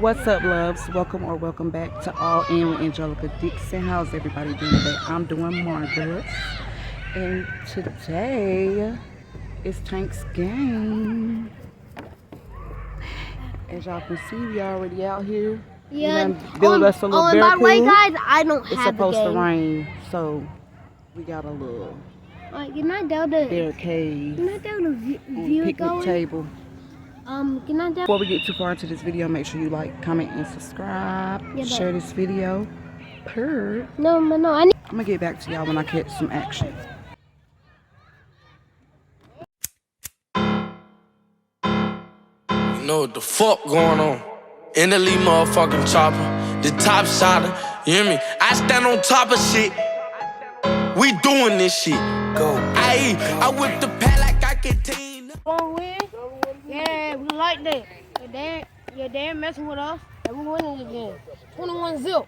What's up, loves? Welcome or welcome back to All In with Angelica Dixon. How's everybody doing today? I'm doing marvelous. And today is Thanksgiving. As y'all can see, we already out here. Yeah. Build us a little and bear by the way, pool. guys, I don't It's have supposed the to game. rain, so we got a little Can I tell the barricade Can I tell the on viewer picnic going? table. Can I tell? Before we get too far into this video, make sure you like, comment, and subscribe. Yeah, share this video. No. I need. I'm gonna get back to y'all when I catch some action. You know what the fuck going on? In the lead motherfucking chopper, the top shotter, you hear me? I stand on top of shit. We doing this shit. Go. I whip the pad like I can team. Yeah, we like that. Your dad messing with us, and we winning again. 21 zip.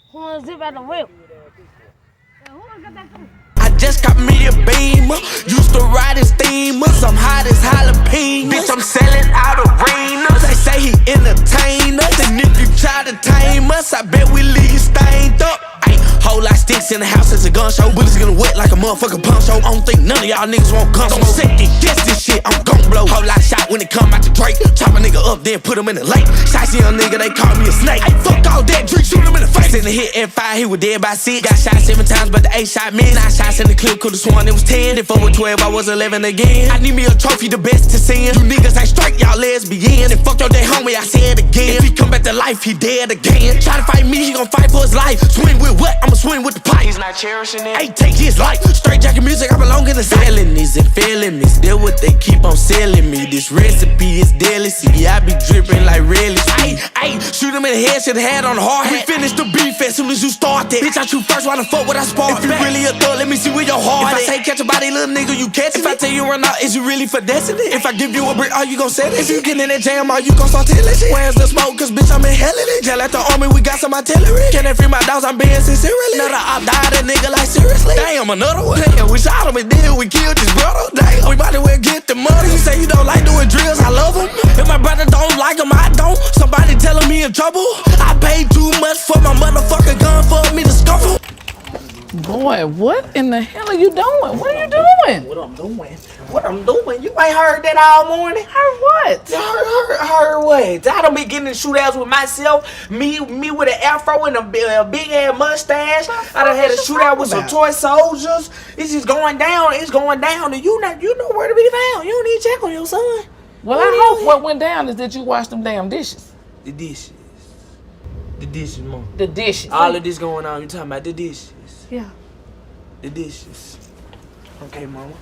21 zip at the whip. Who got that from? I just got me a beamer. Used to ride in steamers. I'm hot as jalapeno. Bitch, I'm selling out arenas. They say he entertain us. And if you try to tame us, I bet we leave you stained up. Ay, whole lot sticks in the house as a gun show. Bullets gonna wet like a motherfucking pump show. I don't think none of y'all niggas won't come. Don't second guess this shit, I'm gon' blow. Whole lot shot when it come out the Drake. Chop a nigga up, then put him in the lake. Shicey young nigga, they call me a snake. Ay, fuck all that, drink, shoot him in the face. In the hit F5, he was dead by 6. Got shot 7 times, but the 8 shot missed. 9 shots in the clip, could've sworn it was 10. If I was 12, I was 11 again. I need me a trophy, the best to send. You niggas ain't straight, y'all lesbians. And fuck your day homie, I said again. If he come back to life, he dead again. Try to fight me, he gon' fight for his life. Swing with what? I'ma swing with the pipe. He's not cherishing it. Hey, take his life. Straight jacket music, I belong in the felonies and felonies. They're what they keep on selling me. This recipe is deadly. See, I be dripping like relish. Ayy, shoot him in the head, should've had on the hard hat. We finished the beef as soon as you started. Bitch, I shoot first, why the fuck would I spark? If you really a thug, let me see where your heart is. If I say catch a body, little nigga, you catch it. If I tell you run out, is you really for destiny? If I give you a brick, are you gon' sell it? If you get in that jam, are you gon' start telling shit? Where's the smoke? Cause bitch, I'm inhaling it. Jail at the army, we got some artillery. Can they free my dogs? I'm being sincerely. Another op died, a nigga like seriously. Damn, another one. Damn, we shot him and then we killed his brother. Damn, we bout to well get the money. You say you don't like doing drills, I love him. If my brother don't like him, I don't. Somebody telling me in trouble. I paid too much for my motherfucking gun for me to scuffle. Boy, what in the hell are you doing? What are you doing? What I'm doing? You ain't heard that all morning? Heard what? Heard what? I done been getting in shootouts with myself. Me with an afro and a big ass mustache. I done had a shootout with some toy soldiers. It's just going down. It's going down. And you know where to be found. You don't need to check on your son. Well, I hope what went down is that you washed them damn dishes. The dishes. The dishes, mom. The dishes. All of this going on. You talking about the dishes. Yeah. The dishes. Okay, mama.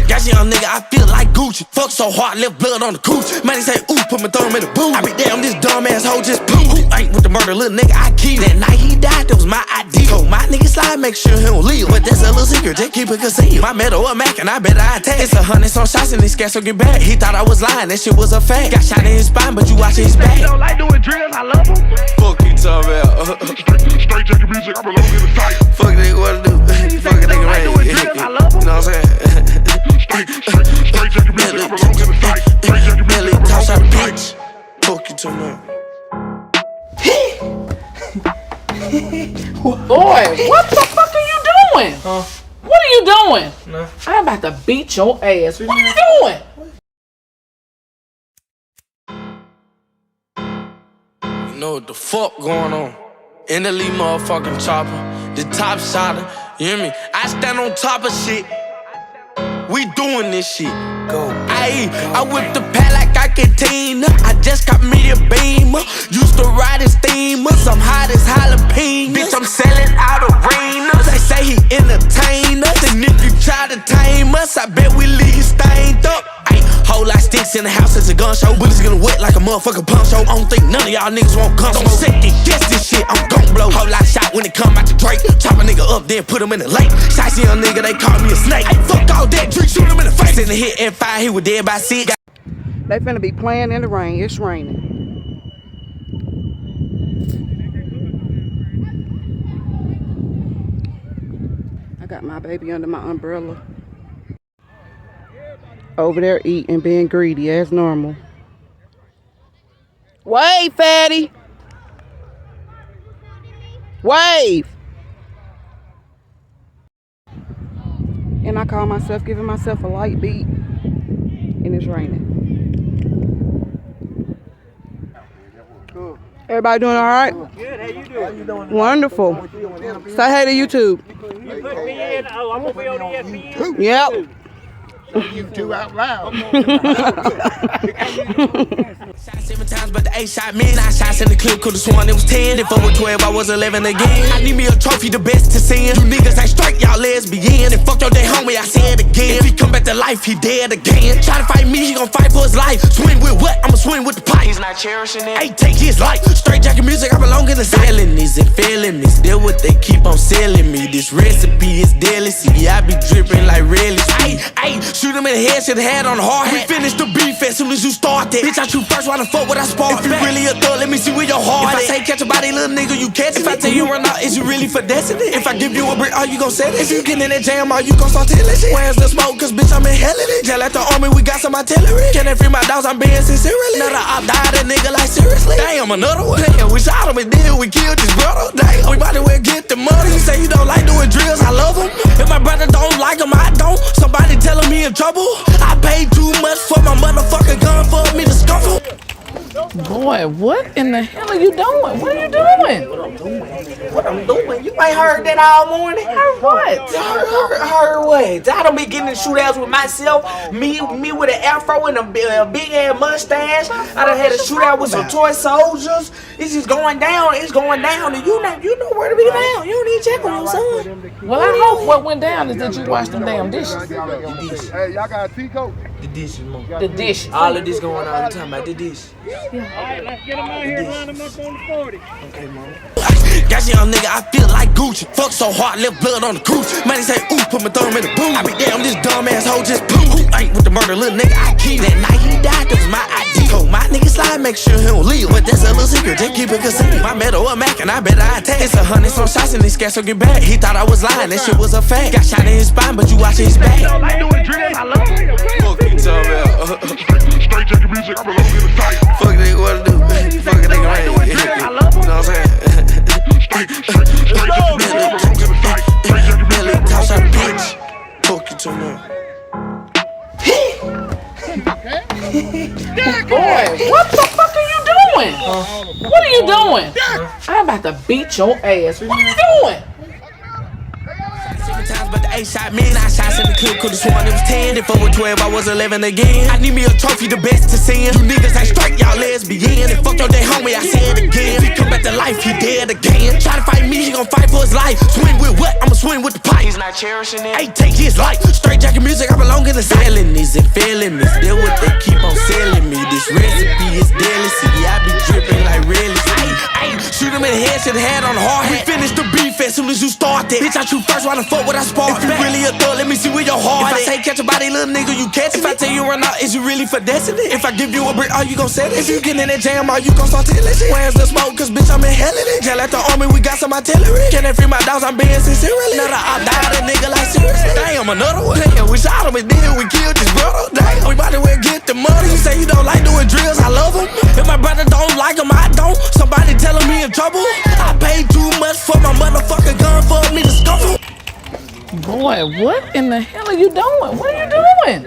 Got you young nigga, I feel like Gucci. Fuck so hard, left blood on the cooch. Man, they say, ooh, put my thumb in the boot. I be damn, this dumb ass hoe just poo. Who ain't with the murder, little nigga, I keep. That night he died, that was my idea. Told my nigga slide, make sure he don't leave. But that's a little secret, just keep it concealed. My metal a Mac, and I bet I take. It's 100 some shots, and this gas will get back. He thought I was lying, that shit was a fact. Got shot in his spine, but you watching his back. You don't like doing drills, I love them. Fuck you talking about. Straight jacket music, I belong in the tight. Fuck nigga, what to do? Fuck a nigga, man. I love them. You know what I'm saying? Straight jacket music, I belong in the tight. Straight jacket music, I belong in the tight. Fuck you talking about. Boy, what the fuck are you doing? Huh? What are you doing? No. I'm about to beat your ass. What are you doing? You know what the fuck going on? In the lead motherfucking chopper, the top shotter, you hear me? I stand on top of shit. We doing this shit. Go. I whip the pad like I can team. I just got me a beamer. Used to ride in steamers. I'm hot as jalapeno. Bitch, I'm selling out arenas. They say he entertain us. And if you try to tame us, I bet we leave you stained up. Ay, whole lot sticks in the house as a gun show. Bullets gonna wet like a motherfucking pump show. I don't think none of y'all niggas won't come. Don't second guess this shit, I'm gon' blow. Whole lot shot when it come out the Drake. Chop a nigga up, then put him in the lake. Shicey young nigga, they call me a snake. Ay, fuck all that, drink, shoot him in the face. In the hit F5, he was dead by 6. They finna be playing in the rain. It's raining. I got my baby under my umbrella. Over there eating, being greedy as normal. Wave, fatty. Wave. And I call myself giving myself a light beat. And it's raining. Everybody doing all right? Good, how you doing? Wonderful. Say hey to YouTube. You put me in, oh, I'm gonna be on ESPN. Yep. You two out loud. Shot 7 times, but the 8 shot me. 9 shots in the clip, could've sworn it was 10. If I was 12, I was 11 again. I need me a trophy, the best to send. You niggas ain't straight, y'all lesbian. And fuck your day homie, I say it again. If he come back to life, he dead again. Try to fight me, he gon' fight for his life. Swing with what? I'ma swing with the pipe. He's not cherishing it. Hey, take his life. Straight jacket music, I belong in the felonies and felonies. They're what they keep on selling me. This recipe is deadly. See, I be dripping like relish. Ayy, shoot him in the head, should've had on the hard hat. We finish the beef as soon as you start that. Bitch, I shoot first, why the fuck would I spark? If you really a thug, let me see where your heart at. If I say catch a body, little nigga, you catch it. If I tell you run out, is you really for destiny? If I give you a brick, are you gon' sell it? If you get in that jam, are you gon' start telling shit? Where's the smoke? Cause bitch, I'm inhaling it. Just like the army, we got some artillery. Can they free my dogs? I'm being sincerely. Another op died, a nigga like seriously. Damn, another one. Damn, we shot him and then we killed his brother. Damn, we bout to well get the money. You say you don't like doing drills, I love him. If my brother don't like him, I don't. Somebody telling me in trouble. I paid too much for my motherfucking gun for me to scuffle. Boy, what in the hell are you doing? What are you doing? What I'm doing? You ain't heard that all morning? Heard what? Heard what? I don't be getting in shootouts with myself. Me with an afro and a big ass mustache. I done had a shootout with some toy soldiers. It's just going down. It's going down. And you know where to be found. You don't need to check on your son. Well, I hope what went down is that you washed them damn dishes. Hey, y'all got a tea coat? The dishes, mom. The dishes. All of this going on. You talking about the dishes? Alright, let's get him out here and line him up on the 40. Okay, mom. Got young nigga, I feel like Gucci. Fuck so hard, left blood on the cooch. Man, he say, ooh, put my thumb in the boot. I be damn, this dumb ass hoe just blew. Who ain't with the murder, little nigga, I keep. That night he died, that was my ID. Told my nigga slide, make sure he don't leave. But that's a little secret, just keep it concealed. My metal a Mac, and I bet I attack. It's 100 some shots in this gas, so get back. He thought I was lying, that shit was a fact. Got shot in his spine, but you watching his back. Don't like doing drills, I love him. Fuck you talking about. Straight jacket music, I belong in the tight. Fuck nigga, what to do? Fuck a nigga, right? You know what I'm saying? Billy, toss out bitch. Fuck you too much. Boy, what the fuck are you doing? What are you doing? I'm about to beat your ass. What are you doing? 7 times, but the 8 shot me. 9 shots in the clip, could've sworn it was 10. If I was 12, I was 11 again. I need me a trophy, the best to send. You niggas ain't straight, y'all lesbian. And fuck your day homie, I say it again. If he come back to life, he dead again. Try to fight me, he gon' fight for his life. Swing with what? I'ma swing with the pipe. He's not cherishing it. Hey, take his life. Straight jacket music, I belong in the felonies and felonies. They're what they keep on selling me. This recipe is deadly. See, I be dripping like relish. Ayy, shoot him in the head, should've had on the hard hat. We finish the beef as soon as you start that. Bitch, I shoot first, why the fuck would I spark? If you really a thug, let me see where your heart at. If I say catch a body, little nigga, you catch it. If I tell you run out, is you really for destiny? If I give you a brick, are you gon' sell it? If you get in that jam, are you gon' start telling shit? Where's the smoke? Cause bitch, I'm inhaling it. Just like the army, we got some artillery. Can they free my dogs? I'm being sincerely. Another op died, a nigga like seriously. Damn, another one. Damn, we shot him and then we killed his brother. Damn, we bout to well get the money. You say you don't like doing drills, I love him. If my brother don't like him, I don't. Somebody telling me in trouble. I paid too much for my motherfucking gun for me to scuffle. Boy, what in the hell are you doing? What are you doing?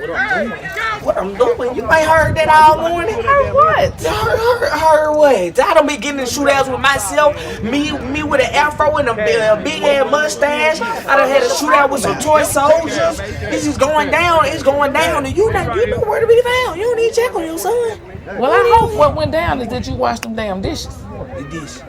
What I'm doing? You ain't heard that all morning? Heard what? Heard what? I don't be getting in shootouts with myself. Me with an afro and a big ass mustache. I done had a shootout with some toy soldiers. It's just going down. It's going down. And you know where to be found. You don't need to check on your son. Well, I hope what went down is that you washed them damn dishes. The dish.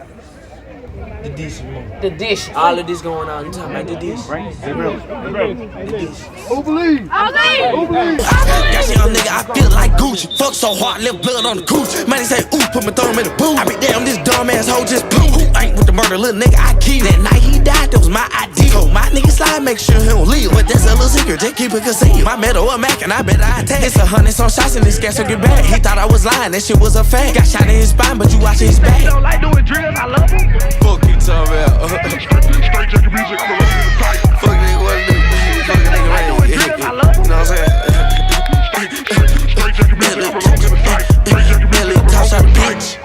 The dish, mom. The dishes. All of this going on. You talking about the dish? The dish. Who believes? Who believes? Got young nigga, I feel like Gucci. Fuck so hard, left blood on the cooch. Man, he say, ooh, put my thumb in the boot. I be damn, this dumb ass hoe just blew. Who ain't with the murder, little nigga, I keep. That night he died, that was my ID. Told my nigga slide, make sure he don't leave. But that's a little secret, just keep it concealed. My metal a Mac, and I bet I attack. It's 100 some shots in this gas, so get back. He thought I was lying, that shit was a fact. Got shot in his spine, but you watching his back. Don't like doing drills, I love him. Fuck you talking about. Straight jacket music, I belong in the tight. Fuck nigga, what to do? Fuck a nigga, right? You know what I'm saying? Straight jacket music, I belong in the tight. Straight jacket music, Billy, toss out bitch.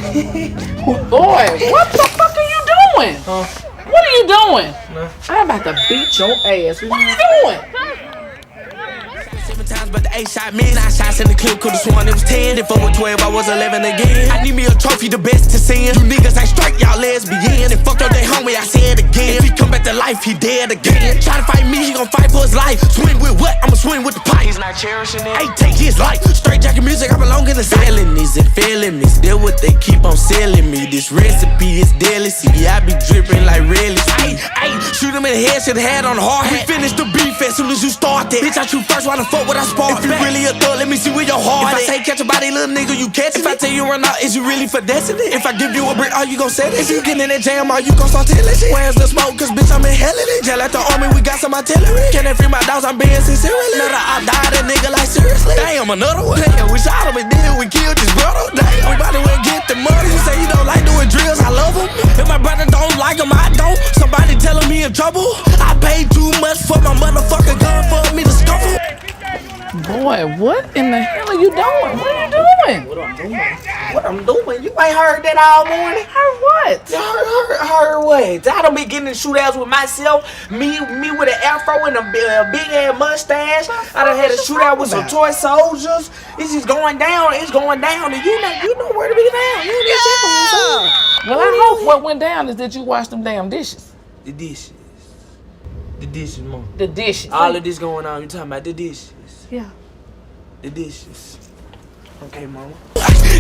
Boy, what the fuck are you doing? What are you doing? I'm about to beat your ass. What are you doing? 7 times, but the 8 shot me. 9 shots in the clip, could've sworn it was 10. If I was 12, I was 11 again. I need me a trophy, the best to send. You niggas ain't straight, y'all lesbian. And fuck your day homie, I said again. If he come back to life, he dead again. Try to fight me, he gon' fight for his life. Swing with what? I'ma swing with the pipe. He's not cherishing it. Hey, take his life. Straight jacket music, I belong in the felonies and felonies. They're what they keep on selling me. This recipe is deadly. See, I be dripping like relish. Hey, shoot him in the head, should've had on the hard hat. We finish the beef as soon as you start that. Bitch, I shoot first, why the fuck would I spark? If you really a thug, let me see where your heart is. If I say catch a body, little nigga, you catch it. If I tell you run out, is you really for destiny? If I give you a brick, are you gon' set it? If you get in that jam, are you gon' start telling shit? Where's the smoke? Cause bitch, I'm in hell in it. Jail at the army, we got some artillery. Can they free my dogs? I'm being sincere. Another I died, that nigga like seriously. Damn, another one. Damn, we shot him and then we killed his brother. Damn, we about to get the money. You say you don't like doing drills, I love him. If my brother don't like him, I don't. Somebody tell him he in trouble. I paid too much for my motherfucking gun for me to scuff him. Boy, what in the hell are you doing? What are you doing? What I'm doing? You ain't heard that all morning? Heard what? You heard what? I done been getting in shootouts with myself. Me with an afro and a big ass mustache. I done had a shootout with some toy soldiers. It's just going down. It's going down. And you know where to be found. You need to check on yourself. Well, I hope what went down is that you washed them damn dishes. The dishes. The dishes, mom. The dishes. All of this going on. You talking about the dishes. Yeah. The dishes. Okay, mama.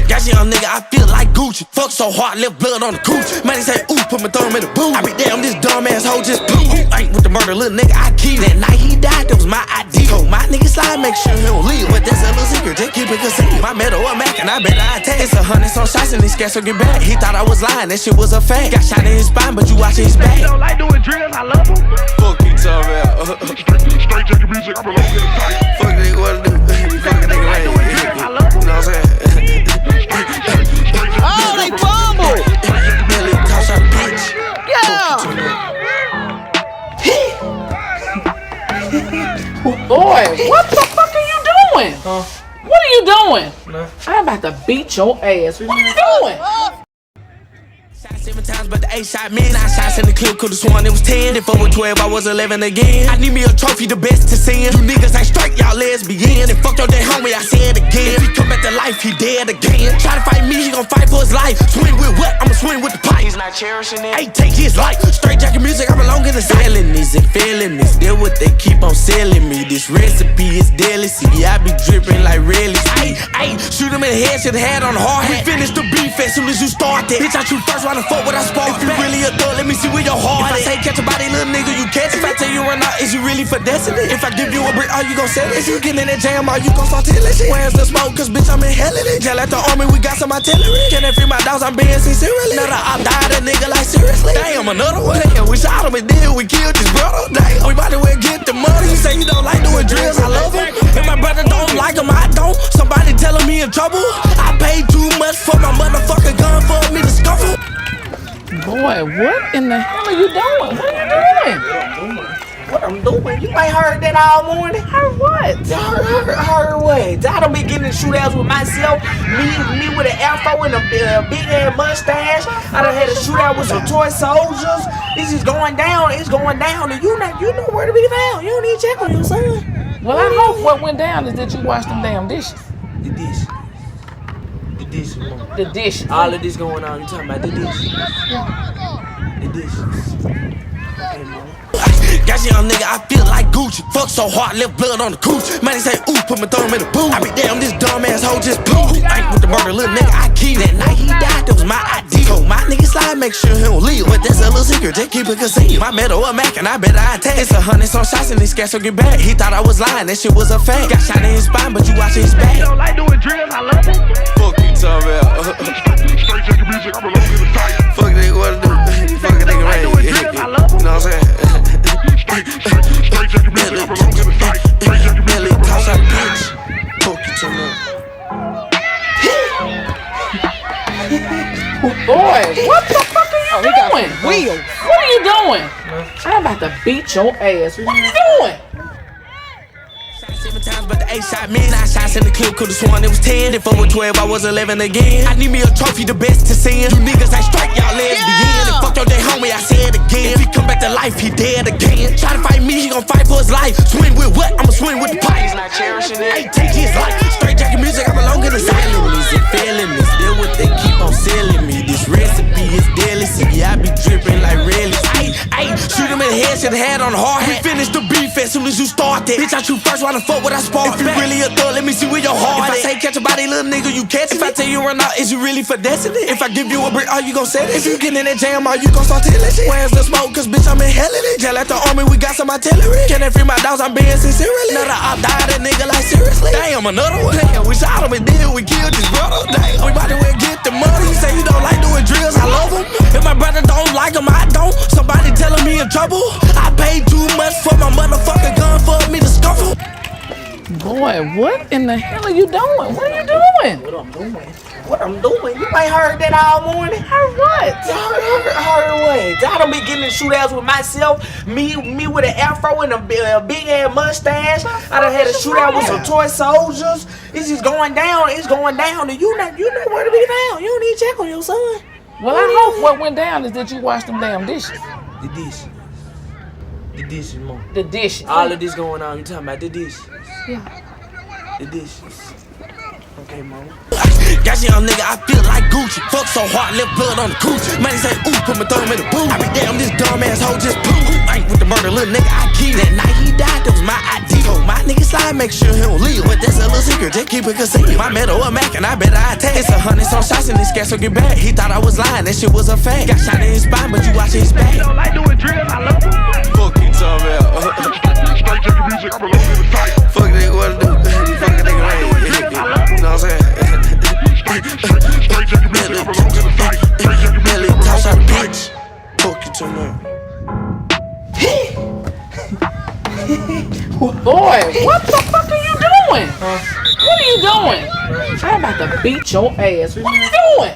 Got you young nigga, I feel like Gucci. Fuck so hard, left blood on the cooch. Man, they say, ooh, put my thumb in the boot. I be damn, this dumb ass hoe just blew. Ain't with the murder, little nigga, I keep. That night he died, that was my ID. Told my nigga slide, make sure he don't leave. But that's a little secret, just keep it concealed. My metal a Mac, and I bet I attack. It's 100 some shots, and he scared to get back. He thought I was lying, that shit was a fact. Got shot in his spine, but you watching his back. You don't like doing drills, I love them. Fuck you, talking about. Straight jacket music, I belong in the tight. Fuck nigga, what to do? Fuck nigga, right? You know what I'm saying? Oh, they fumbled! Billy, toss out the bitch. Yeah! Boy, what the fuck are you doing? What are you doing? I'm about to beat your ass. What are you doing? Shot 7 times, but the 8 shot me. 9 shots in the clip, could've sworn it was 10. If I was 12, I was 11 again. I need me a trophy, the best to send. You niggas ain't straight, y'all lesbian. And fuck your day homie, I said again. If he come back to life, he dead again. Try to fight me, he gon' fight for his life. Swing with what? I'ma swing with the pipe. He's not cherishing it. Hey, take his life. Straight jacket music, I belong in the felonies and felonies. They're what they keep on selling me. This recipe is deadly. See, I be dripping like relish. Hey, shoot him in the head, should've had on the hard hat. We finish the beef as soon as you start that. Bitch, I shoot first, why the fuck would I spark? If you really a thug, let me see where your heart is. If I say catch a body, little nigga, you catch it. If I tell you run out, is you really for destiny? If I give you a brick, are you gon' set it? If you get in that jam, are you gon' start telling shit? Where's the smoke? Cause bitch, I'm in hell in it. Jail at the army, we got some artillery. Can they free my dogs? I'm being sincere. Another I died, that nigga like seriously. Damn, another one. Damn, we shot him and then we killed his brother. Damn, we about to get the money. You say you don't like doing drills, I love him. If my brother don't like him, I don't. Somebody tell him he in trouble. I paid too much for my motherfucking gun for me to scuff him. Boy, what in the hell are you doing? What are you doing? What I'm doing? You ain't heard that all morning? Heard what? You heard what? I done been getting in shootouts with myself. Me with an afro and a big ass mustache. I done had a shootout with some toy soldiers. It's just going down. It's going down. And you know where to be found. You don't need to check on your son. Well, I hope what went down is that you washed them damn dishes. The dishes. The dishes, mom. The dishes. All of this going on. You talking about the dishes? The dishes. Okay, mom. Got you young nigga, I feel like Gucci. Fuck so hard, left blood on the cooch. Man, they say, ooh, put my thumb in the boot. I be damn, this dumb ass hoe just blew. Ain't with the murder, little nigga, I keep. That night he died, that was my ID. Told my nigga slide, make sure he don't leave. But that's a little secret, just keep it concealed. My metal a Mac, and I bet I attack. It's 100 some shots, and he scared to get back. He thought I was lying, that shit was a fact. Got shot in his spine, but you watching his back. You don't like doing drills, I love them. Fuck you, talking about. Straight jacket music, I belong in the tight. Fuck nigga, what to do? Fuck nigga, right? You know what I'm saying? Straight jacket music, I belong in the tight. Straight jacket Billy, music, toss out the bitch. Fuck you, too much. Boy, what the fuck are you doing? Wheels. What are you doing? I'm about to beat your ass. What are you doing? Shot 7 times, but the 8 shot men, 9 shots in the clip, could've sworn it was 10. If I was 12, I was 11 again. I need me a trophy, the best to send. You niggas ain't straight, y'all lesbian. And fuck your day homie, I said again. If he come back to life, he dead again. Try to fight me, he gon' fight for his life. Swing with what? I'ma swing with the pipe. He's not cherishing it. Hey, take his life. Straight jacket music, I belong in the silent. Is it feeling me? Still what they keep on selling me. This recipe is deadly. See, I be dripping like relish. Ayy, shoot him in the head, should've had on the hard hat. We finish the beef as soon as you start that. Bitch, I shoot first, why the fuck would I spark? If you really a thug, let me see where your heart is. If I say catch a body, little nigga, you catch it. If I tell you run out, is you really for destiny? If I give you a brick, are you gon' set it? If you get in that jam, are you gon' start telling shit? Where's the smoke? Cause bitch, I'm in hell in it. Jail at the army, we got some artillery. Can they free my dogs? I'm being sincerely. Another op died, that nigga like seriously. Damn, another one. Damn, we shot him and then we killed his brother. Damn, we bout to get the money. He say he don't like doing drills, I love him. If my brother don't like him, I don't. Somebody telling me in trouble. I paid too much for my motherfucking gun for me to scuffle. Boy, what in the hell are you doing? What are you doing? What I'm doing? You ain't heard that all morning? Heard what? Heard what? I don't be getting in shootouts with myself. Me with an afro and a big ass mustache. I done had a shootout with some toy soldiers. It's just going down. It's going down. And you know where to be found. You don't need to check on your son. Well, I hope what went down is that you washed them damn dishes. The dishes. The dishes, mom. The dishes. All of this going on. You talking about the dishes? Yeah. The dishes. Okay, mom. Got young nigga, I feel like Gucci. Fuck so hard, left blood on the coochie. Man, he say, ooh, put my thumb in the boot. I be damn, this dumb ass hoe just poo. Ain't with the murder, little nigga, I keep. That night he died, that was my ID. Told my nigga slide, make sure he don't leave. But that's a little secret, just keep it concealed. My metal a Mac, and I bet I attack. It's 100 some shots in this gas, so get back. He thought I was lying, that shit was a fact. Got shot in his spine, but you watching his back. You don't like doing drills, I love them. Fuck you, talking about. Straight jacket music, I belong in the tight. Fuck nigga, what to do? Fuck a nigga, right? You know what I'm saying? Straight jacket music, I belong in the tight. Straight jacket music, I belong Toss in out the a tight. bitch. Fuck you, too much. Boy, what the fuck are you doing? What are you doing? I'm about to beat your ass. What are you doing?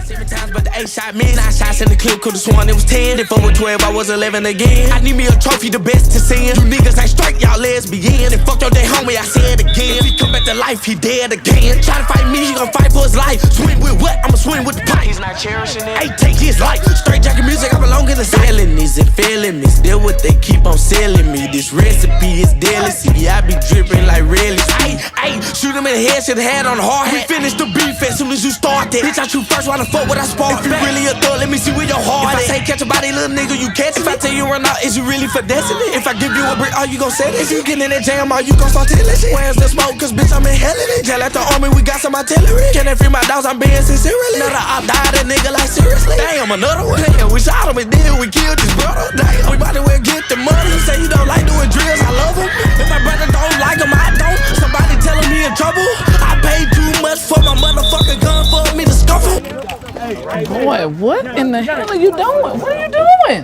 7 times, but the 8 shot men, 9 shots in the clip, could've sworn it was 10. If I was 12, I was 11 again. I need me a trophy, the best to send. You niggas ain't straight, y'all lesbian. And fuck your day homie, I said again. If he come back to life, he dead again. Try to fight me, he gon' fight for his life. Swing with what? I'ma swing with the pipe. He's not cherishing it. Hey, take his life. Straight jacket music, I belong in the silent. Is it feeling me? Still what they keep on selling me. This recipe is deadly. See, I be dripping like relish. Ayy, shoot him in the head, should've had on the hard hat. We finish the beef as soon as you start that. Bitch, I shoot first, why the fuck would I spark? If you really a thug, let me see where your heart is. If I say catch a body, little nigga, you catch it. If I tell you run out, is you really for destiny? If I give you a brick, are you gon' set it? If you get in that jam, are you gon' start telling shit? Where's the smoke? Cause bitch, I'm in hell in it. Jail at the army, we got some artillery. Can they free my dogs? I'm being sincerely. Another op died, that nigga like seriously. Damn, another one. Damn, we shot him and then we killed his brother. Damn, we bout to get the money. He say he don't like doing drills, I love him. If my brother don't like him, I don't. Somebody telling me in trouble. I paid too much for my motherfucking gun for me to scuffle. Boy, what in the hell are you doing? What are you doing?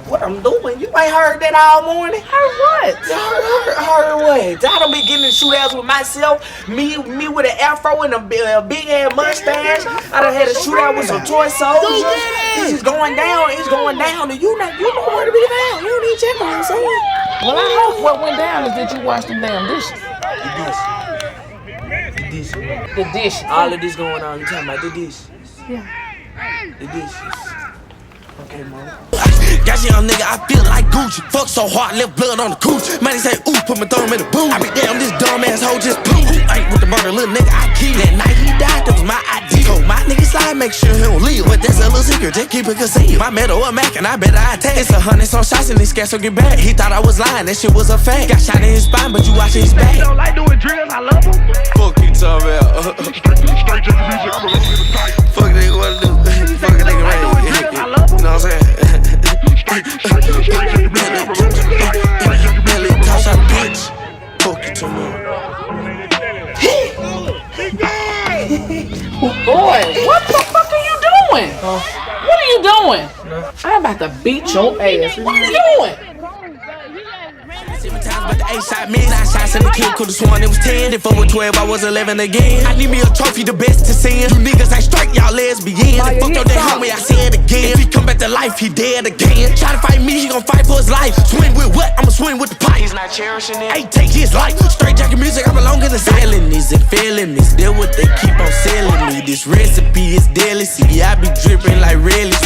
What I'm doing? You ain't heard that all morning? Heard what? Heard what? I don't be getting in shootouts with myself. Me with an afro and a big ass mustache. I done had a shootout with some toy soldiers. This is going down. It's going down. And you know where to be found. You don't need to check on your son. Well, I hope what went down is that you washed them damn dishes. The dishes. The dishes. All of this going on. You talking about the dishes? Yeah. The dishes. Okay, mom. Got young nigga, I feel like Gucci. Fuck so hard, left blood on the coochie. Man, he say, ooh, put my thumb in the boot. I be damn, this dumb ass hoe just poo. Ain't with the murder, little nigga, I keep. That night he died, that was my ID. Told my nigga slide, make sure he don't leave. But that's a little secret, just keep it concealed. My metal a Mac, and I bet I attack. It's 100 some shots in this gas, so get back. He thought I was lying, that shit was a fact. Got shot in his spine, but you watching his back. You don't like doing drills, I love them. Fuck you, talking about. Straight jacket music, I belong in the tight. Fuck nigga, what to do? Fuck a nigga, right? I love them. You know what I'm saying? Straight jacket music, I belong in the tight. Straight jacket music, I belong Toss in out a the tight. bitch. Fuck you, too much. Boy, what the fuck are you doing? What are you doing? I'm about to beat your ass. What are you doing? 7 times, but the 8 shot men, 9 shots in the clip, could've sworn it was 10. If I was 12, I was 11 again. I need me a trophy, the best to send. You niggas ain't straight, y'all lesbian. And fuck your day homie, I said again. If he come back to life, he dead again. Try to fight me, he gon' fight for his life. Swing with what? I'ma swing with the pipe. He's not cherishing it. Hey, take his life. Straight jacket music, I belong in the felonies and felonies. They're what they keep on selling me. This recipe is deadly. See, I be dripping like relish.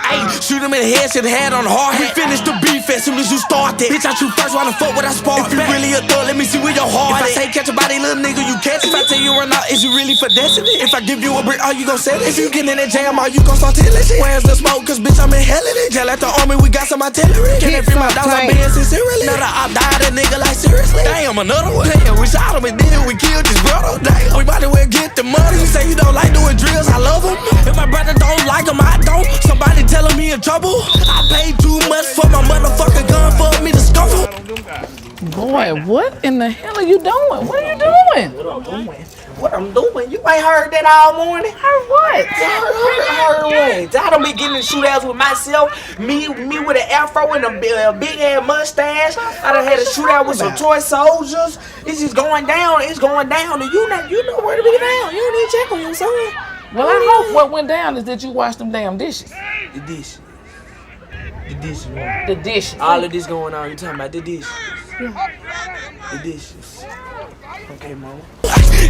Hey, shoot him in the head, shit head on the hard. We finish the beef as soon as you start that. Bitch, I shoot first, why the fuck would I spark? If you really a thug, let me see where your heart is. If I say catch a body, little nigga, you catch it. If I tell you run out, is you really for destiny? If I give you a brick, are you gon' sell it? If you get in that jam, are you gon' start telling shit? Where's the smoke? Cause bitch, I'm in hell in it. Jail at the army, we got some artillery. Can't free my dogs, I'm being sincerely. Another op died, a nigga like seriously. Damn, another one. Damn, we shot him and then we killed his brother. Damn, we might as well get the money. You say you don't like doing drills, I love him. If my brother don't like him, I don't. Somebody telling me in trouble. I paid too much for my motherfucking gun for me to scuffle. Boy, what in the hell are you doing? What are you doing? What I'm doing? You ain't heard that all morning? Heard what? Heard what? I don't be getting in shootouts with myself. Me with an afro and a big ass mustache. I done had a shootout with some toy soldiers. It's just going down. It's going down. And you know where to be found. You don't need to check on your son. Well, I hope what went down is that you washed them damn dishes. The dishes. The dishes, man. The dishes. All of this going on. You talking about the dishes? The dishes. Okay, mama.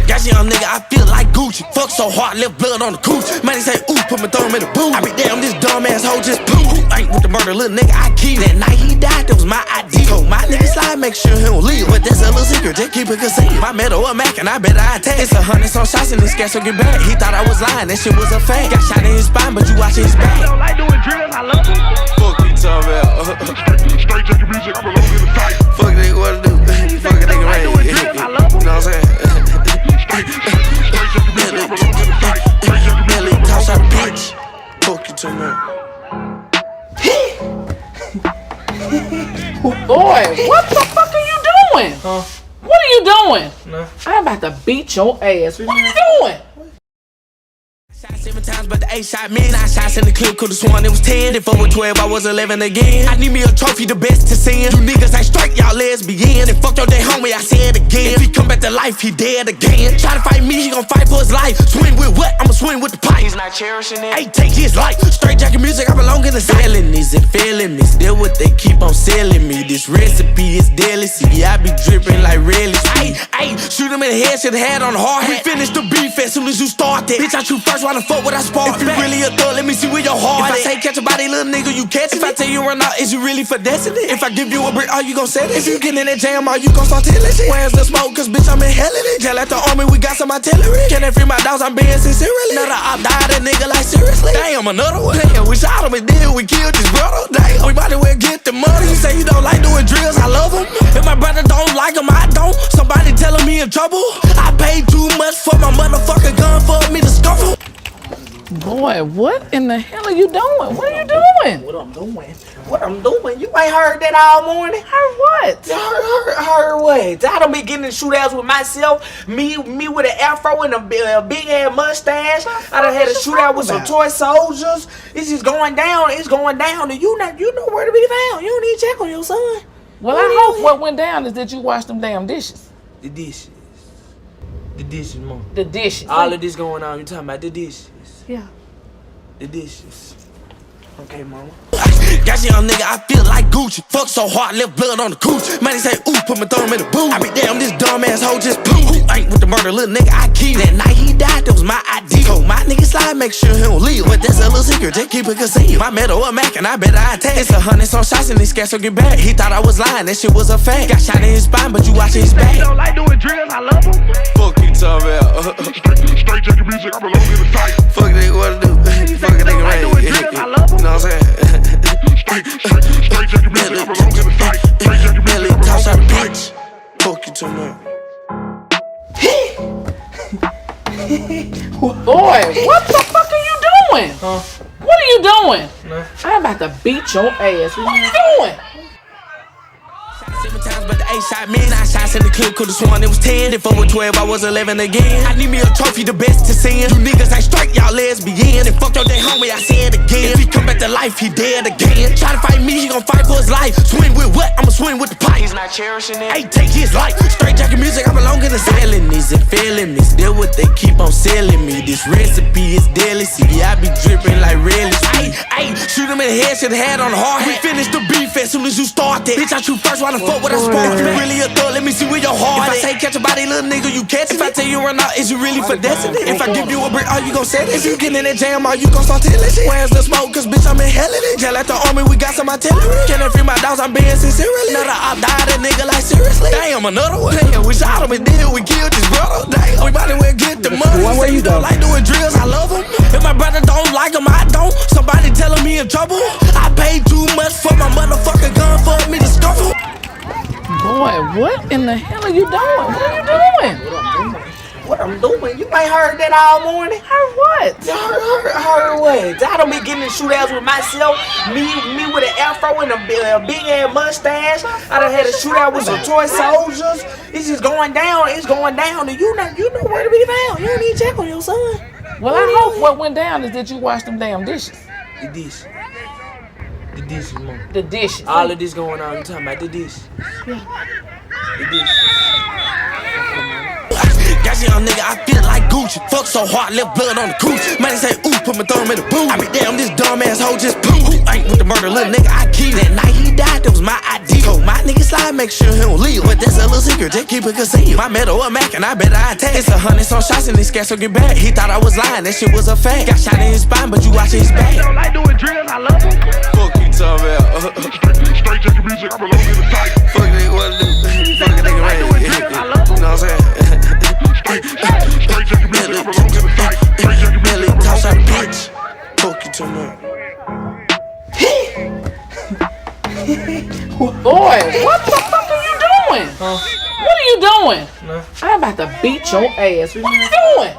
Got you young nigga, I feel like Gucci. Fuck so hard, left blood on the cooch. Man, he say, ooh, put my thumb in the boot. I be damn, this dumb ass hoe just poo. Ain't with the murder, little nigga, I keep. That night he died, that was my ID. Told my nigga slide, make sure he don't leave. But that's a little secret, just keep it concealed. My metal a Mac, and I bet I take. It's 100 some shots in this gas, so get back. He thought I was lying, that shit was a fake. Got shot in his spine, but you watching his back. I don't like doing drills, I love them. Fuck you talking about. Straight jacket music, I belong in the tight. Fuck nigga, what to do? Fuck a nigga, I don't like doing drills, I love them. You know what I'm saying? Billy, toss out the bitch. Fuck you to me. Boy, what the fuck are you doing? What are you doing? No. I'm about to beat your ass. What are you doing? Shot 7 times, but the 8 shot me. 9 shots in the clip, could've sworn it was 10. If I was 12, I was 11 again. I need me a trophy, the best to send. You niggas ain't straight, y'all lesbian. And fuck your day homie, I say it again. If he come back to life, he dead again. Try to fight me, he gon' fight for his life. Swing with what? I'ma swing with the pipe. He's not cherishing it. Hey, take his life. Straight jacket music, I belong in the felonies and felonies. They're what they keep on selling me. This recipe is deadly. See, I be dripping like relish. Hey, shoot him in the head, shit head on the hard. We finish the beef as soon as you start that. Bitch, I shoot first, why the fuck would I spark? If you really a thug, let me see where your heart is. If I say catch a body, little nigga, you catch it. If I tell you run out, is you really for destiny? If I give you a brick, are you gon' sell it? If you get in that jam, are you gon' start telling shit? Where's the smoke? Cause bitch, I'm in hell in it. Jail at the army, we got some artillery. Can't free my dogs, I'm being sincerely. Another op died, a nigga like seriously. Damn, another one. Damn, we shot him and then we killed his brother. Damn, we might as well get the money. You say you don't like doing drills, I love him. If my brother don't like him, I don't. Somebody telling me in trouble. I paid too much for my motherfucking gun for me to scuffle. Boy, what in the hell are you doing? What are you doing? What I'm doing? You ain't heard that all morning? Heard what? Heard what? I don't be getting in shootouts with myself. Me with an afro and a big ass mustache. I done had a shootout with some toy soldiers. It's just going down. It's going down. And you know where to be found. You don't need to check on your son. Well, I hope what went down is that you washed them damn dishes. The dishes. The dishes, mom. The dishes. All of this going on. You talking about the dishes? Yeah. The dishes. Okay, mama. Got you young nigga, I feel like Gucci. Fuck so hard, left blood on the cooch. Man, he say, ooh, put my thumb in the boot. I be damn, this dumb ass hoe just poo. Ain't with the murder, little nigga, I keep. That night he died, that was my ID. Told my nigga slide, make sure he don't leave. But that's a little secret, just keep it concealed. My metal a Mac, and I bet I take. It's 100 some shots in this gas, so get back. He thought I was lying, that shit was a fact. Got shot in his spine, but you watching his back. I don't like doing drills, I love them. Fuck you talking about. Straight jacket music, I belong in the tight. Fuck nigga, what to do? Fuck a nigga, like doing drills, I love them. You know what I'm saying? Straight jacket music, I belong in the tight. Straight jacket music, Billy, I belong toss out in the the tight. bitch. Fuck you to me. Boy, what the fuck are you doing? What are you doing? I'm about to beat your ass. What are you doing? 7 times, but the 8 shot me. 9 shots in the clip, could've sworn it was 10. If I was 12, I was 11 again. I need me a trophy, the best to send. You niggas ain't straight, y'all lesbian. And fuck your day homie, I say it again. If he come back to life, life, he dead again. Try to fight me, he gon' fight for his life. Swing with what? I'ma swing with the pipe. He's not cherishing it. Hey, take his life. Straight jacket music, I belong in the felonies and felonies. They're what they keep on selling me. This recipe is deadly. See, I be dripping like relish. Ayy, shoot him in the head, shit head on the hard hat. We finish the beef as soon as you start that. Bitch, I shoot first, why the fuck would I spark? If you really a thug, let me see where your heart is. If I say catch a body, little nigga, you catch it. If I tell you run out, is you really for destiny? If I give you a brick, are you gon' set it? If you get in that jam, are you gon' start telling shit? Where's the smoke? Cause bitch, I'm in hell in it. Jail at the army, we got some artillery. Can I free my dogs? I'm being sincere. Another op died, a nigga like seriously. Damn, another one. Damn, we shot him and then we killed his brother. Damn, we might as well get the money. Say you don't like doing drills, I love him. If my brother don't like him, I don't. Somebody telling me in trouble. I paid too much for my motherfucking gun for me to scuffle. Boy, what in the hell are you doing? What are you doing? What I'm doing? You ain't heard that all morning? Heard what? Heard what? I don't be getting in shootouts with myself. Me with an afro and a big ass mustache. I done had a shootout with some toy soldiers. It's just going down. It's going down. And you know where to be found. You don't need to check on your son. Well, I hope what went down is that you washed them damn dishes. The dishes. The dishes, mom. The dishes. All of this going on. You talking about the dishes? Yeah. The dishes. Got young nigga, I feel like Gucci. Fuck so hard, left blood on the cooch. Man, say, ooh, put my thumb in the boot. I be damn, this dumb ass hoe just poo. Who ain't with the murder, little nigga, I keep. That night he died, that was my ID. Told my nigga slide, make sure he don't leave. But that's a little secret, just keep it concealed. My metal a Mac, and I bet I attack. It's 100 some shots, and this gas will get back. He thought I was lying, that shit was a fact. Got shot in his spine, but you watching his back. Don't like doing drills, I love them. Fuck you, talking about. Straight jacket music, I belong in the tight. Fuck nigga, what to do? Fuck a nigga, right? You know what I'm saying? Straight jacket music, I belong in the tight. Straight jacket music, I belong Toss in out the bitch. tight. Fuck you too much. Boy, what the fuck are you doing? What are you doing? I'm about to beat your ass. What are you doing?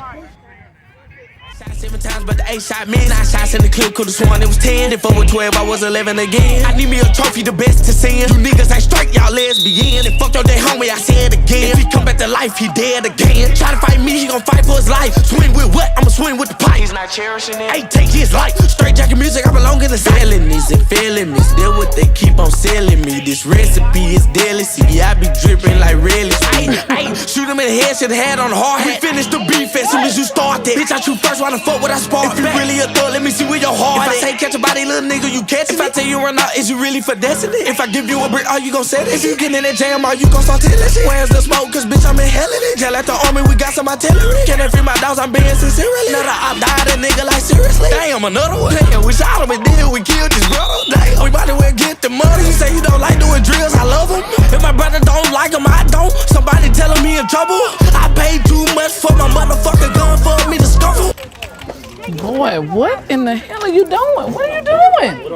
Shot 7 times, but the 8 shot me. 9 shots in the clip, could've sworn it was 10. If I was 12, I was 11 again. I need me a trophy, the best to send. You niggas ain't straight, y'all lesbian. And fuck your day homie, I say it again. If he come back to life, he dead again. Try to fight me, he gon' fight for his life. Swing with what? I'ma swing with the pipe. He's not cherishing it. Hey, take his life. Straight jacket music, I belong in the felonies and felonies. They're what they keep on selling me. This recipe is deadly. See, I be dripping like relish. Ayy, shoot him in the head, shit head on the hard hat. We finish the beef as soon as you start that. Bitch, I shoot first, why the fuck would I spark? If you really a thug, let me see where your heart is. If I say catch a body, little nigga, you catch it. If I tell you run out, is you really for destiny? If I give you a brick, are you gon' set it? If you get in that jam, are you gon' start telling shit? Where's the smoke? Cause bitch, I'm in hell in it. Jail at the army, we got some artillery. Can I free my dogs? I'm being sincere. Another op died, a nigga like seriously. Damn, another one. Damn, we shot him and then we killed his brother. Damn, we might as well get the money. You say you don't like doing drills, I love him. If my brother don't like him, I don't. Somebody telling me in trouble. I paid too much for my motherfucking gun for me to scuffle. Boy, what in the hell are you doing? What are you doing?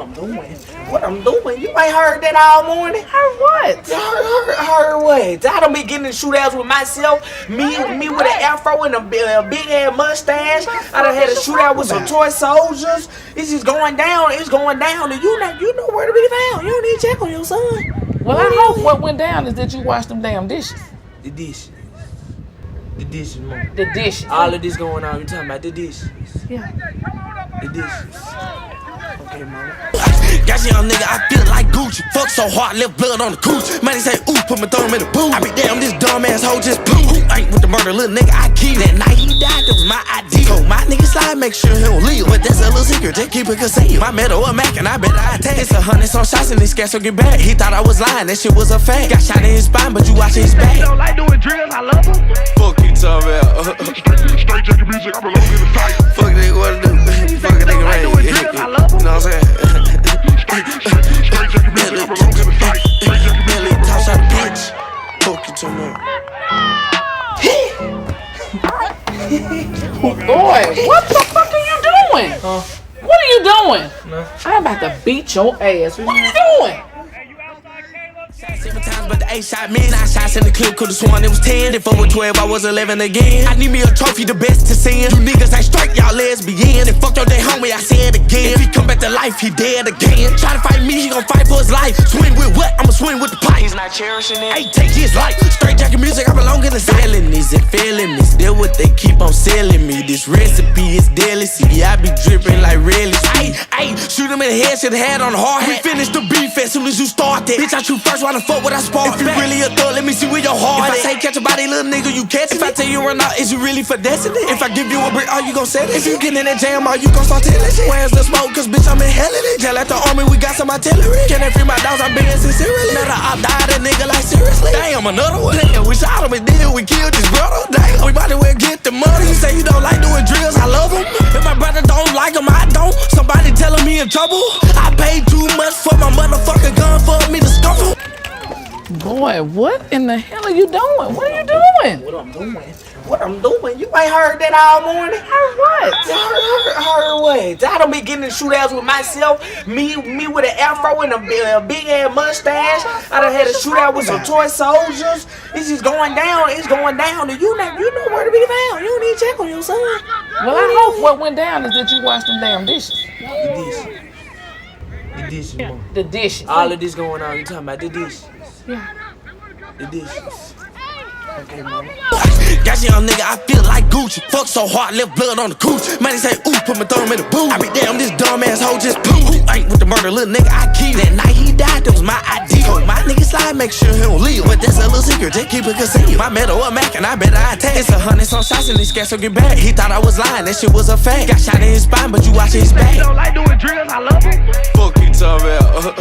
What I'm doing? You ain't heard that all morning? Heard what? Heard what? I don't be getting in shootouts with myself. Me with an afro and a big ass mustache. I done had a shootout with some toy soldiers. It's just going down. It's going down. And you know where to be found. You don't need to check on your son. Well, I hope what went down is that you washed them damn dishes. The dishes. The dishes, mom. The dishes. All of this going on. You talking about the dishes? Yeah. The dishes. Okay, mama. Got young nigga, I feel like Gucci. Fuck so hard, left blood on the cooch. Man, say, ooh, put my thumb in the boot. I be damn, this dumb ass hoe just poo. Who ain't with the murder, little nigga, I keep. That night he died, that was my ID. Told my nigga slide, make sure he don't leave. But that's a little secret, just keep it concealed. My metal a Mac, and I bet I attack. It's 100 some shots, and this gas will get back. He thought I was lying, that shit was a fact. Got shot in his spine, but you watching his back. Don't like doing drills, I love them. Fuck you, talking about. Straight jacket music, I belong in the tight. Fuck nigga, what to do? Fuck a nigga, right? You know what I'm saying? Straight jacket music, I belong in the tight. Straight jacket music, I belong Toss out bitch. Fuck you too much. Boy, what the fuck are you doing? What are you doing? I'm about to beat your ass. What are you doing? 7 times, but the 8 shot me. 9 shots in the clip, could've sworn it was 10. If I was 12, I was 11 again. I need me a trophy, the best to send. You niggas ain't straight, y'all lesbian. And fuck your day homie, I say it again. If he come back back to life, he dead again. Try to fight me, he gon' fight for his life. Swing with what? I'ma swing with the pipe. He's not cherishing it. Hey, take his life. Straight jacket music, I belong in the felonies and felonies. Still what they keep on selling me. This recipe is deadly. See, I be dripping like relish. Ayy, shoot him in the head, shit head on the hard hat. We finish the beef as soon as you start that. Bitch, I shoot first, why the fuck would I spark? If you really a thug, let me see where your heart is. If I say catch a body, little nigga, you catch it. If I tell you run out, is you really for destiny? If I give you a brick, are you gon' sell it? If you get in that jam, are you gon' start telling shit? Where's the smoke? Cause bitch, I'm in hell in it. Tell at the army, we got some artillery. Can they free my dogs? I'm being sincerely. Another op died, a nigga like seriously. Damn, another one. Damn, we shot him and then we killed his brother. Damn, we might as well get the money. You say you don't like doing drills, I love him. If my brother don't like him, I don't. Somebody telling me in trouble. I paid too much for my motherfucking gun for me to scuffle. Boy, what in the hell are you doing? What are you doing? What I'm doing? You ain't heard that all morning? Heard what? Heard what? I don't be getting in shootouts with myself. Me with an afro and a big ass mustache. I done had a shootout with some toy soldiers. This is going down. It's going down. And you know where to be found. You don't need to check on your son. Well, I hope what went down is that you washed them damn dishes. The dishes, mom. The dishes. All of this going on. You talking about the dishes? Yeah. The dishes. Okay, mom. Got you young nigga, I feel like Gucci. Fuck so hard, left blood on the cooch. Man, they say, ooh, put my thumb in the boot. I be damn, this dumb ass hoe just poo. Who ain't with the murder, little nigga, I keep. That night he died, that was my idea. Told my nigga slide, make sure he don't leave. But that's a little secret, just keep it concealed. My metal a Mac, and I bet I attack. It's 100 some shots in this gas, so get back. He thought I was lying, that shit was a fact. Got shot in his spine, but you watching his back. You don't like doing drills, I love them. Fuck you talking about.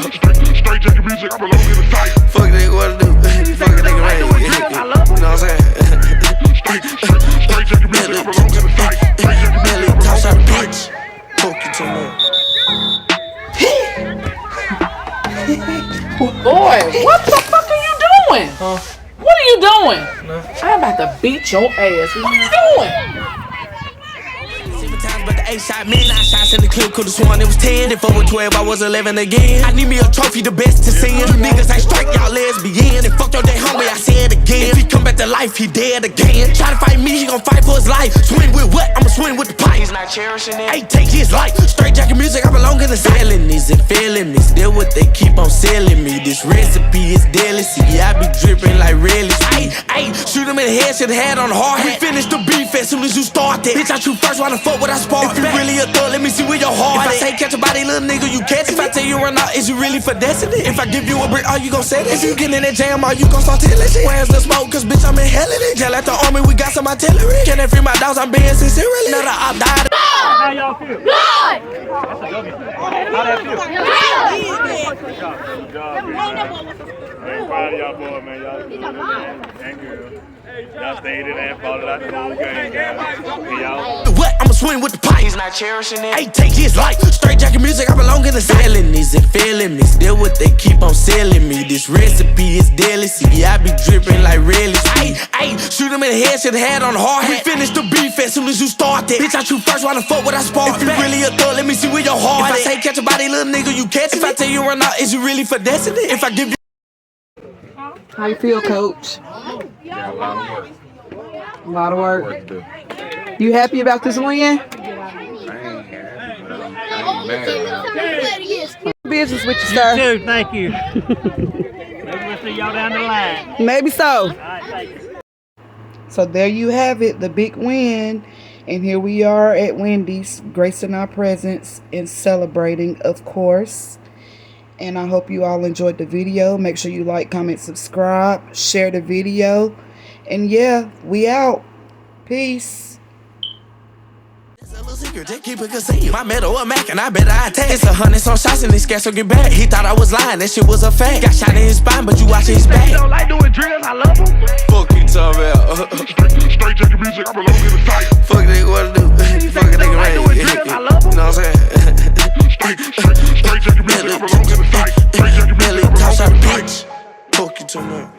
Straight jacket music, I belong in the tight. Fuck a nigga, what to do? Fuck a nigga, right? I love them. You know what I'm saying? Straight jacket music, I belong in the tight. Straight jacket Belly, music, toss out a bitch. Fuck you too much. Boy, what the fuck are you doing? What are you doing? I'm about to beat your ass. What are you doing? 7 times, but the 8 shot me. 9 shots in the clip, could've sworn it was 10. If I was 12, I was 11 again. I need me a trophy, the best to send. You niggas ain't strike, y'all lesbian. And fuck your day homie, I say it again. If he come back to life, he dead again. Try to fight me, he gon' fight for his life. Swing with what? I'ma swing with the pipe. He's not cherishing it. Hey, take his life. Straight jacket music, I belong in the felonies and felonies. Still what they keep on selling me. This recipe is deadly. See, I be dripping like relish. Ayy, shoot him in the head, shit head on the hard hat. We finish the beef as soon as you start that. Bitch, I shoot first, why the fuck would I spark? If you really a thug, let me see where your heart is. If I say catch a body, little nigga, you catch it. If I tell you run out, is you really for destiny? If I give you a brick, are you gon' sell it? If you get in that jam, are you gon' start telling shit? Where's the smoke? Cause bitch, I'm in hell in it. Tell at the army, we got some artillery. Can they free my dogs? I'm being sincerely. Another op died. How y'all feel? Good! How that feel? I ain't proud of y'all boy, man. Y'all thank you. Y'all stayed in there and followed out the whole game, y'all. What? I'ma swing with the pipe. He's not cherishing it. Hey, take his life. Straight jacket music, I belong in the felonies and felonies. Still what they keep on selling me. This recipe is deadly. See, I be dripping like relish. Ayy, shoot him in the head, shit head on the hard hat. We finish the beef as soon as you start that. Bitch, I shoot first, why the fuck would I spark? If you really a thug, let me see where your heart is. If I say catch a body, little nigga, you catch it. If I tell you run out, is you really for destiny? If I give you How you feel, Coach? Got a lot of work. A lot of work. Work to do. You happy about this win? I ain't happy, but I ain't mad. Business with you, sir. Dude, thank you. Maybe we'll see y'all down the line. Maybe so. All right, thank you. So there you have it, the big win. And here we are at Wendy's, gracing our presence and celebrating, of course. And I hope you all enjoyed the video. Make sure you like, comment, subscribe, share the video. And yeah, we out. Peace. It's a little secret, just keep it concealed. My metal a Mac, and I bet I attack. It's 100 some shots in this gas, so get back. He thought I was lying, that shit was a fact. Got shot in his spine, but you watching his back. You don't like doing drills, I love them. Fuck you talking about. Straight jacket music, I belong in the tight. Fuck a nigga, what to do? Fuck a nigga, right? doing drills, I love them. You know what I'm saying? Straight jacket music, I belong in the tight. Straight jacket music, I belong Belly, in the toss out a tight. bitch. Fuck you too much.